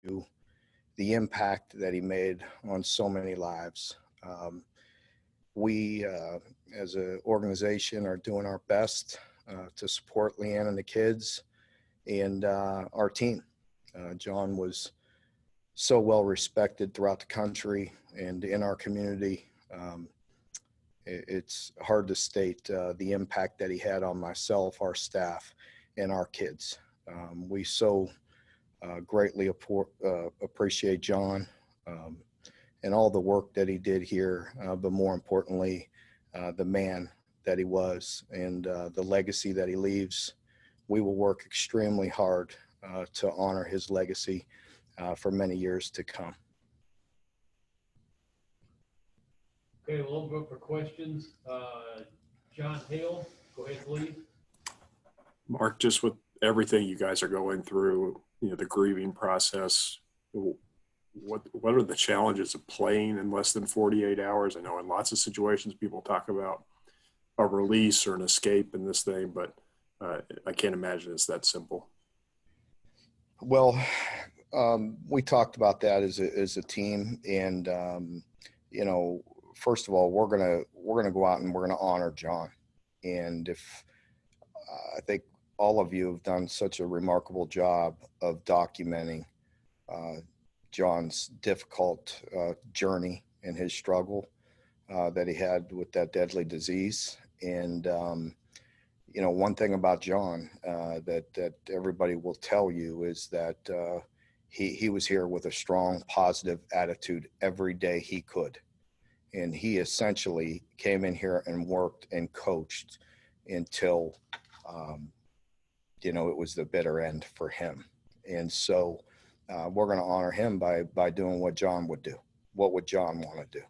the impact that he made on so many lives. We, as an organization, are doing our best to support Leanne and the kids and our team. John was so well respected throughout the country and in our community. It's hard to state the impact that he had on myself, our staff, and our kids. We so greatly appreciate John and all the work that he did here, but more importantly, the man that he was and the legacy that he leaves. We will work extremely hard to honor his legacy for many years to come. Okay, we'll go for questions. John Hill, go ahead, please. Mark, just with everything you guys are going through, the grieving process, what are the challenges of playing in less than 48 hours? I know in lots of situations people talk about a release or an escape in this thing, but I can't imagine it's that simple. Well, we talked about that as a team, and first of all, we're gonna go out and we're gonna honor John. And if I think all of you have done such a remarkable job of documenting John's difficult journey and his struggle that he had with that deadly disease. And one thing about John that everybody will tell you is that he was here with a strong, positive attitude every day he could. And he essentially came in here and worked and coached until, it was the bitter end for him. And so we're going to honor him by doing what John would do. What would John want to do?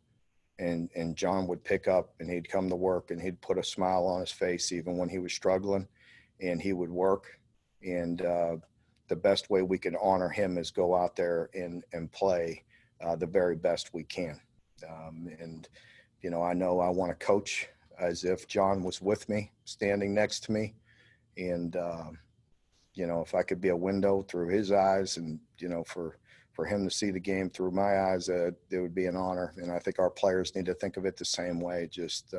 And John would pick up and he'd come to work and he'd put a smile on his face even when he was struggling, and he would work. And the best way we can honor him is go out there and play the very best we can. I know I want to coach as if John was with me, standing next to me. And, if I could be a window through his eyes and, for him to see the game through my eyes, it would be an honor. And I think our players need to think of it the same way. Just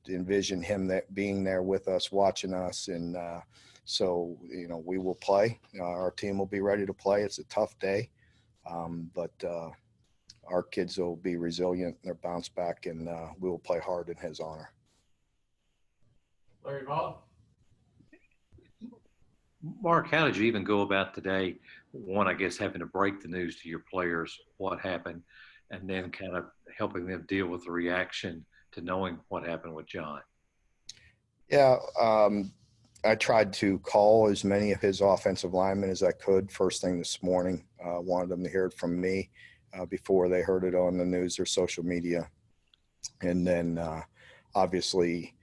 envision him being there with us, watching us. And so, we will play. Our team will be ready to play. It's a tough day, but our kids will be resilient and they'll bounce back, and we will play hard in his honor. Larry Bob? Mark, how did you even go about today? One, I guess, having to break the news to your players, what happened, and then kind of helping them deal with the reaction to knowing what happened with John. Yeah, I tried to call as many of his offensive linemen as I could first thing this morning. Wanted them to hear it from me before they heard it on the news or social media. And then obviously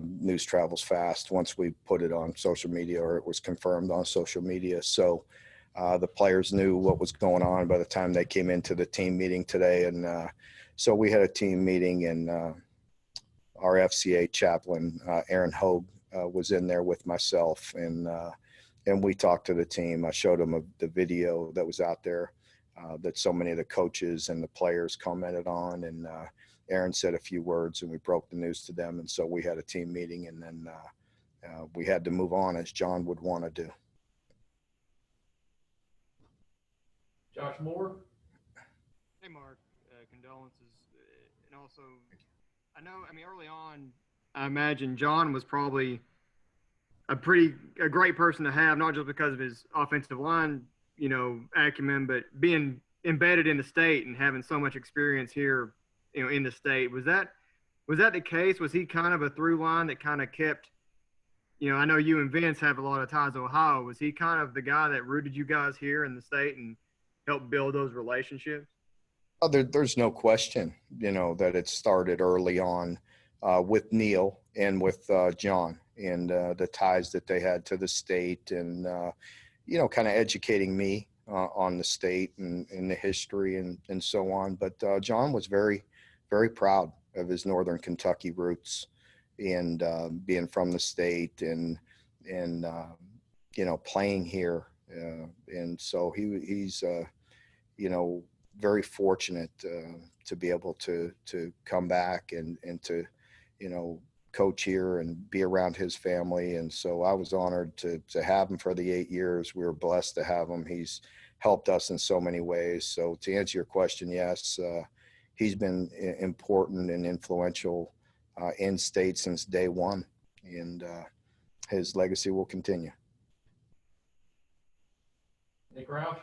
news travels fast once we put it on social media or it was confirmed on social media. So the players knew what was going on by the time they came into the team meeting today. And so we had a team meeting, and our FCA chaplain, Aaron Hogue, was in there with myself, and we talked to the team. I showed them the video that was out there that so many of the coaches and the players commented on, and Aaron said a few words, and we broke the news to them. And so we had a team meeting, and then we had to move on as John would want to do. Josh Moore? Hey, Mark, condolences. And also, early on, I imagine John was probably a great person to have, not just because of his offensive line, acumen, but being embedded in the state and having so much experience here, in the state. Was that the case? Was he kind of a through line that kind of kept, I know you and Vince have a lot of ties to Ohio. Was he kind of the guy that rooted you guys here in the state and helped build those relationships? Oh, there's no question, that it started early on with Neil and with John, and the ties that they had to the state, and, kind of educating me on the state and the history and so on. But John was very, very proud of his Northern Kentucky roots and being from the state and playing here And so he's very fortunate to be able to come back and to coach here and be around his family. And so I was honored to have him for the 8 years. We were blessed to have him. He's helped us in so many ways. So to answer your question, yes, he's been important and influential in state since day one, and his legacy will continue. Nick Roush?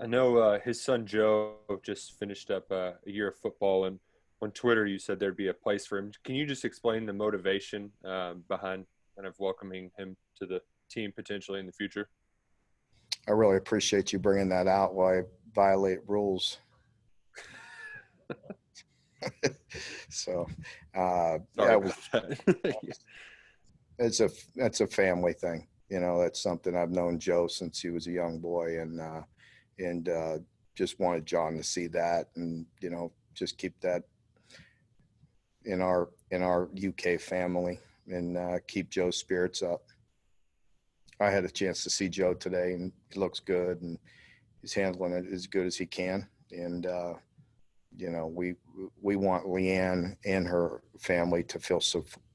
I know his son Joe just finished up a year of football, and on Twitter you said there'd be a place for him. Can you just explain the motivation behind kind of welcoming him to the team potentially in the future? I really appreciate you bringing that out while I violate rules. So, that's a family thing. That's something I've known Joe since he was a young boy, and just wanted John to see that, and just keep that in our UK family, and keep Joe's spirits up. I had a chance to see Joe today, and he looks good, and he's handling it as good as he can. And we want Leanne and her family to feel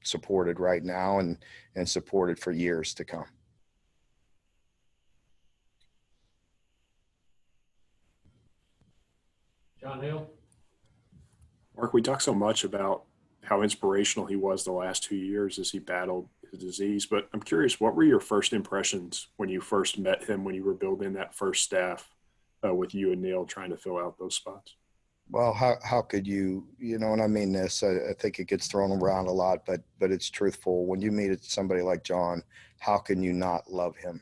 supported right now, and supported for years to come. John Hill? Mark, we talk so much about how inspirational he was the last 2 years as he battled his disease, but I'm curious, what were your first impressions when you first met him, when you were building that first staff with you and Neil trying to fill out those spots? Well, how could you, and I mean this, I think it gets thrown around a lot, but it's truthful. When you meet somebody like John, how can you not love him?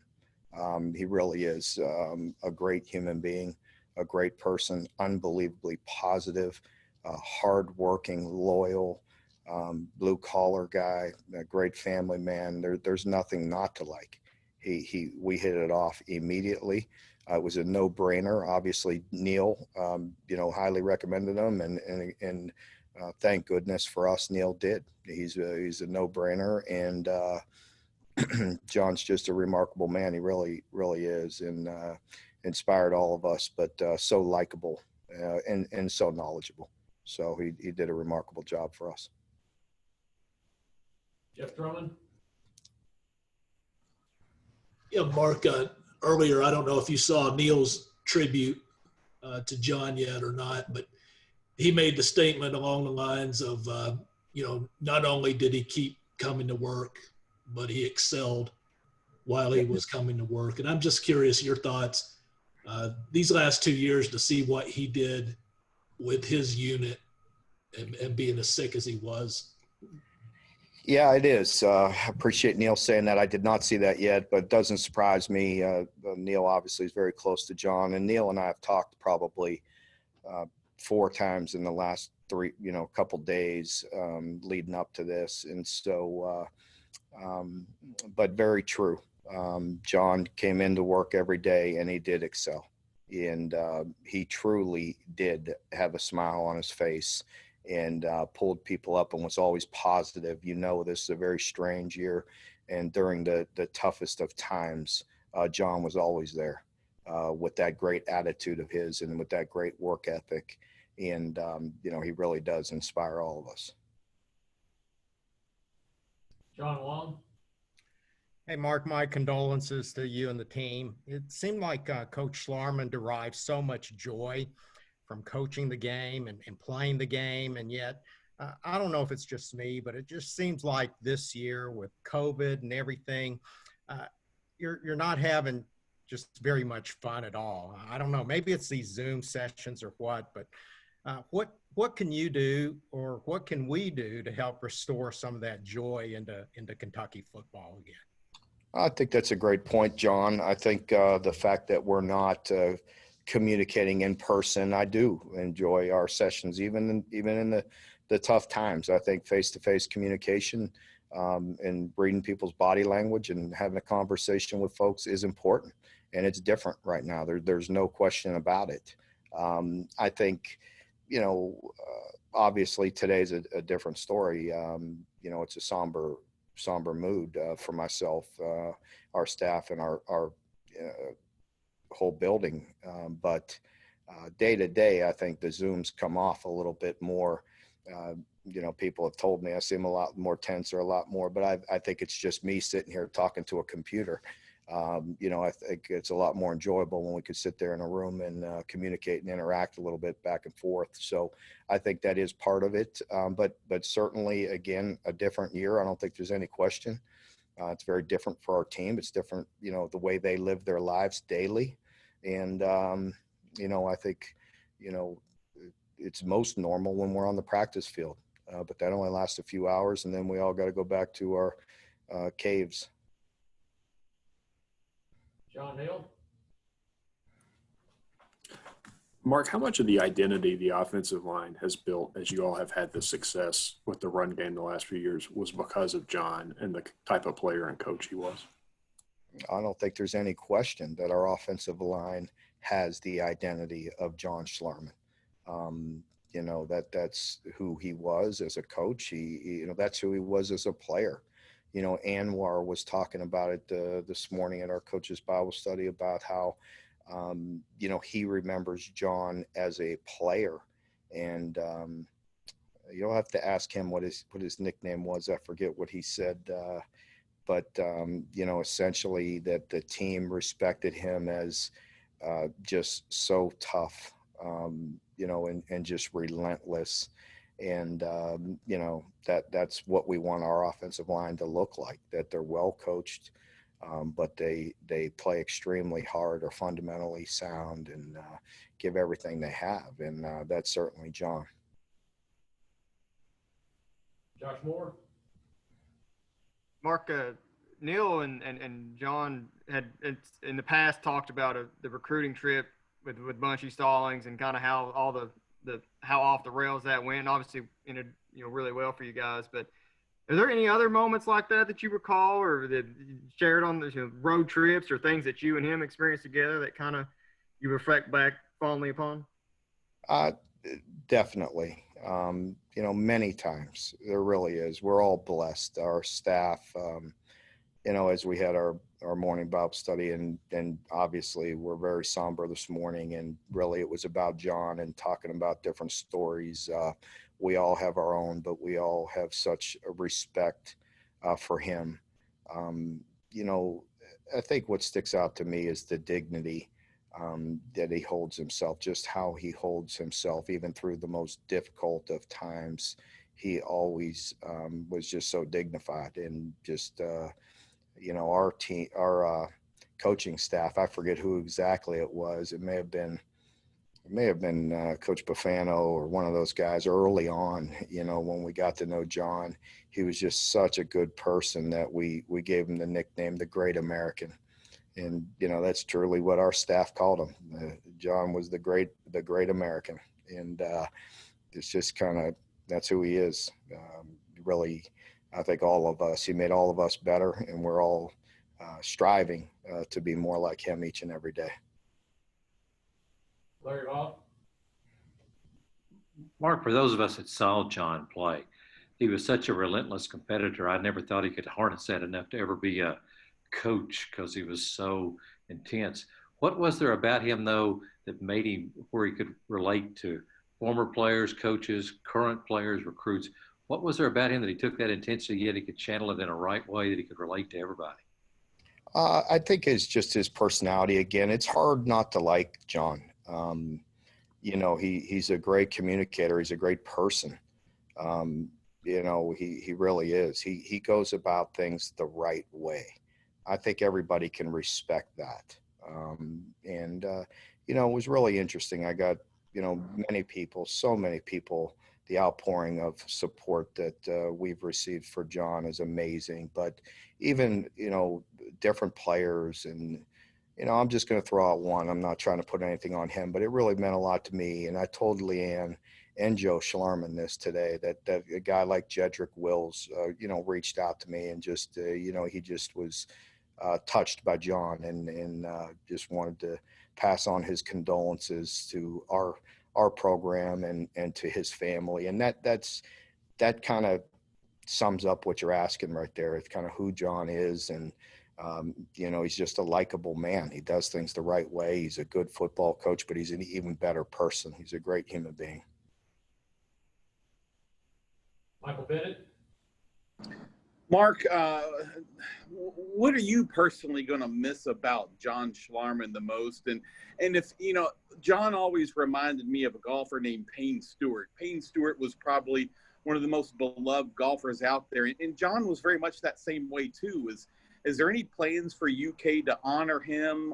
He really is a great human being, a great person, unbelievably positive, hardworking, loyal, blue collar guy, a great family man. There's nothing not to like. We hit it off immediately. It was a no-brainer. Obviously, Neil, highly recommended him, and thank goodness for us, Neil did. He's a no-brainer, and John's just a remarkable man. He really, really is, and inspired all of us. But so likable and so knowledgeable. So he did a remarkable job for us. Jeff Drummond? Yeah, Mark, earlier, I don't know if you saw Neil's tribute to John yet or not, but he made the statement along the lines of, not only did he keep coming to work, but he excelled while he was coming to work. And I'm just curious, your thoughts, these last 2 years, to see what he did with his unit and being as sick as he was. Yeah, it is. I appreciate Neil saying that. I did not see that yet, but it doesn't surprise me. Neil obviously is very close to John, and Neil and I have talked probably 4 times in the last couple days leading up to this. And so, but very true. John came into work every day and he did excel, and he truly did have a smile on his face, and pulled people up and was always positive. This is a very strange year, and during the toughest of times, John was always there with that great attitude of his and with that great work ethic. And, he really does inspire all of us. John Long? Hey, Mark, my condolences to you and the team. It seemed like Coach Schlarman derived so much joy from coaching the game and playing the game. And yet, I don't know if it's just me, but it just seems like this year with COVID and everything, you're not having just very much fun at all. I don't know, maybe it's these Zoom sessions or what, but what can you do, or what can we do to help restore some of that joy into Kentucky football again? I think that's a great point, John. I think the fact that we're not communicating in person, I do enjoy our sessions, even in the tough times. I think face-to-face communication and reading people's body language and having a conversation with folks is important, and it's different right now. There's no question about it. I think, obviously today's a different story. It's a somber somber mood for myself, our staff, and our whole building. But day to day, I think the Zooms come off a little bit more. People have told me I seem a lot more tense or a lot more, but I think it's just me sitting here talking to a computer. I think it's a lot more enjoyable when we could sit there in a room and communicate and interact a little bit back and forth. So I think that is part of it. But certainly, again, a different year. I don't think there's any question. It's very different for our team. It's different, the way they live their lives daily. And, I think, it's most normal when we're on the practice field. But that only lasts a few hours, and then we all got to go back to our caves. John Hill? Mark, how much of the identity the offensive line has built as you all have had the success with the run game the last few years was because of John and the type of player and coach he was? I don't think there's any question that our offensive line has the identity of John Schlarman. That's who he was as a coach. He that's who he was as a player. Anwar was talking about it this morning at our coach's Bible study about how, he remembers John as a player, and you'll have to ask him what his nickname was. I forget what he said, but essentially that the team respected him as just so tough, and just relentless. And, that's what we want our offensive line to look like, that they're well coached, but they play extremely hard, are fundamentally sound, and give everything they have. And that's certainly John. Josh Moore? Mark, Neil and John had in the past talked about the recruiting trip with Bunchy Stallings and kind of how all the how off the rails that went. Obviously, really well for you guys. But are there any other moments like that you recall, or that you shared on the road trips, or things that you and him experienced together that kind of you reflect back fondly upon? Definitely. Many times there really is. We're all blessed. Our staff, as we had our morning Bible study, and obviously we're very somber this morning, and really it was about John and talking about different stories. We all have our own, but we all have such a respect for him. I think what sticks out to me is the dignity that he holds himself, just how he holds himself, even through the most difficult of times. He always was just so dignified, and just, our team, our coaching staff, I forget who exactly it was. It may have been Coach Bufano or one of those guys early on, when we got to know John. He was just such a good person that we gave him the nickname, the Great American. And, that's truly what our staff called him. John was the great American. And it's just that's who he is. Really, I think all of us, he made all of us better, and we're all striving to be more like him each and every day. Larry Hoff? Mark, for those of us that saw John play, he was such a relentless competitor. I never thought he could harness that enough to ever be a coach, because he was so intense. What was there about him, though, that made him where he could relate to former players, coaches, current players, recruits? What was there about him that he took that intensity, yet he could channel it in a right way that he could relate to everybody? I think it's just his personality. Again, it's hard not to like John. He's a great communicator. He's a great person. He really is. He goes about things the right way. I think everybody can respect that. It was really interesting. I got, so many people, the outpouring of support that we've received for John is amazing. But even, different players, and, I'm just going to throw out one. I'm not trying to put anything on him, but it really meant a lot to me. And I told Leanne and Joe Schlarman this today, that a guy like Jedrick Wills, reached out to me and just, he just was touched by John, and just wanted to pass on his condolences to our program and to his family. And that kind of sums up what you're asking right there. It's kind of who John is. And, he's just a likable man. He does things the right way. He's a good football coach, but he's an even better person. He's a great human being. Michael Bennett? Mark, what are you personally going to miss about John Schlarman the most? And if, John always reminded me of a golfer named Payne Stewart. Payne Stewart was probably one of the most beloved golfers out there. And John was very much that same way too. Is there any plans for UK to honor him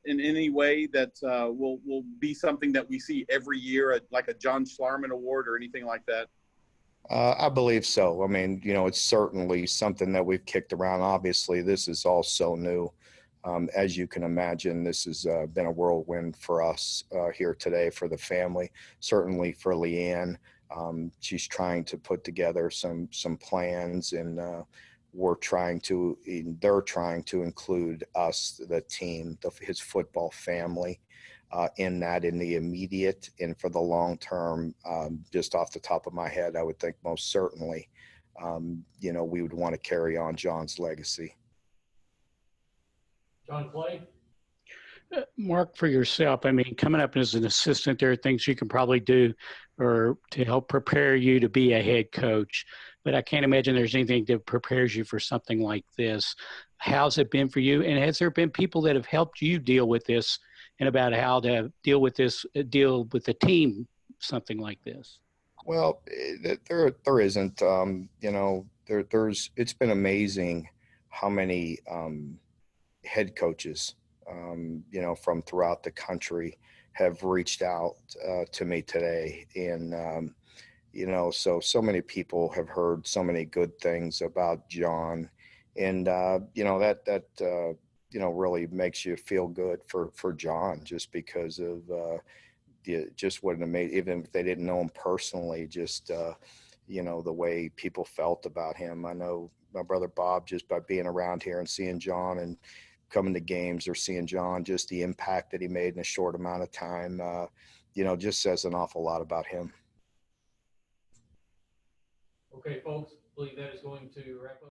in any way that will be something that we see every year, like a John Schlarman Award or anything like that? I believe so. I mean, it's certainly something that we've kicked around. Obviously, this is all so new. As you can imagine, this has been a whirlwind for us here today, for the family, certainly for Leanne. She's trying to put together some plans, and they're trying to include us, the team, his football family, in the immediate and for the long term. Just off the top of my head, I would think most certainly, we would want to carry on John's legacy. John Clay? Mark, for yourself, I mean, coming up as an assistant, there are things you can probably do or to help prepare you to be a head coach, but I can't imagine there's anything that prepares you for something like this. How's it been for you? And has there been people that have helped you deal with this and about how to deal with the team, something like this? Well, there isn't, it's been amazing how many head coaches, from throughout the country have reached out to me today. And, so many people have heard so many good things about John. And, that really makes you feel good for John, just because of just what it made, even if they didn't know him personally, just, the way people felt about him. I know my brother Bob, just by being around here and seeing John and coming to games or seeing John, just the impact that he made in a short amount of time, just says an awful lot about him. Okay, folks, I believe that is going to wrap up.